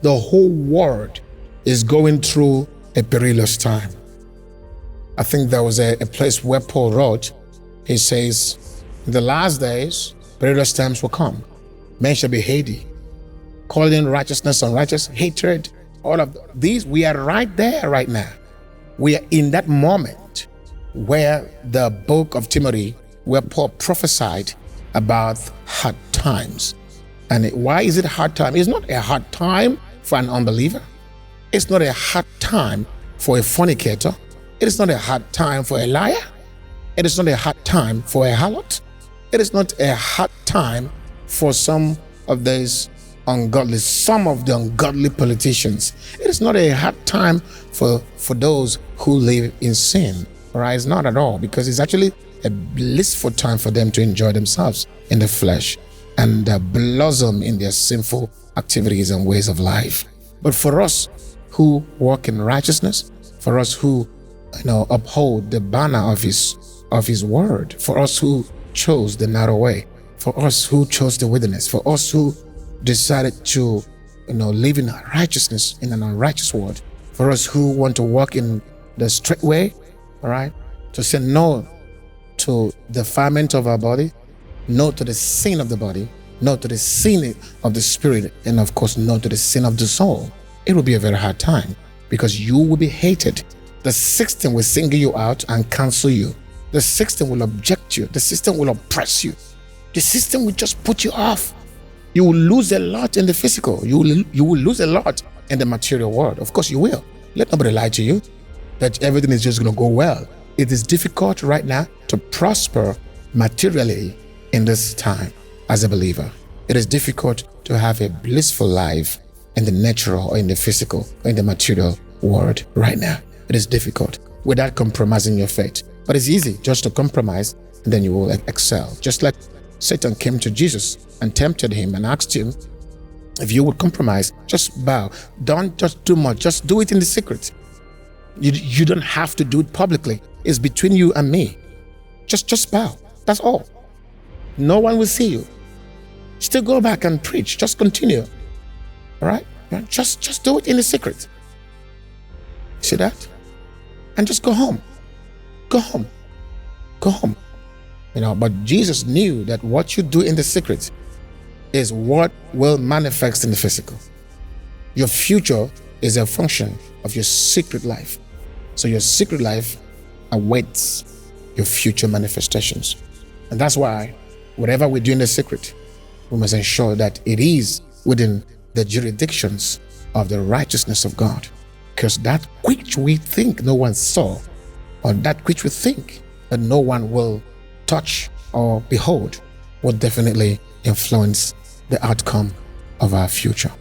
The whole world is going through a perilous time. I think there was a place where Paul wrote, he says, in the last days, perilous times will come. Men shall be hated, calling righteousness unrighteous, hatred, all of these. We are right there right now. We are in that moment where the book of Timothy, where Paul prophesied about hard times. And why is it a hard time? It's not a hard time for an unbeliever. It's not a hard time for a fornicator. It is not a hard time for a liar. It is not a hard time for a harlot. It is not a hard time for some of the ungodly politicians. It is not a hard time for those who live in sin. Right? It's not at all, because it's actually a blissful time for them to enjoy themselves in the flesh and blossom in their sinful activities and ways of life. But for us who walk in righteousness, for us who uphold the banner of his word, for us who chose the narrow way, for us who chose the wilderness, for us who decided to live in righteousness in an unrighteous world, for us who want to walk in the straight way, all right, to say no to the defilement of our body, no to the sin of the body, no to the sin of the spirit, and of course no to the sin of the soul. It will be a very hard time, because you will be hated. The system will single you out and cancel you. The system will object you. The system will oppress you. The system will just put you off. You will lose a lot in the physical. You will lose a lot in the material world. Of course you will. Let nobody lie to you that everything is just going to go well. It is difficult right now to prosper materially in this time as a believer. It is difficult to have a blissful life in the natural or in the physical or in the material world right now. It is difficult without compromising your faith. But it's easy just to compromise, and then you will excel. Just like Satan came to Jesus and tempted him and asked him, if you would compromise, just bow. Don't just do much. Just do it in the secret. You don't have to do it publicly. It's between you and me. Just bow. That's all. No one will see you. Still go back and preach. Just continue. All right? Just do it in the secret. See that? And just go home. Go home. Go home. But Jesus knew that what you do in the secret is what will manifest in the physical. Your future is a function of your secret life. So your secret life awaits your future manifestations. And that's why whatever we do in the secret, we must ensure that it is within the jurisdictions of the righteousness of God. Because that which we think no one saw, or that which we think that no one will touch or behold, will definitely influence the outcome of our future.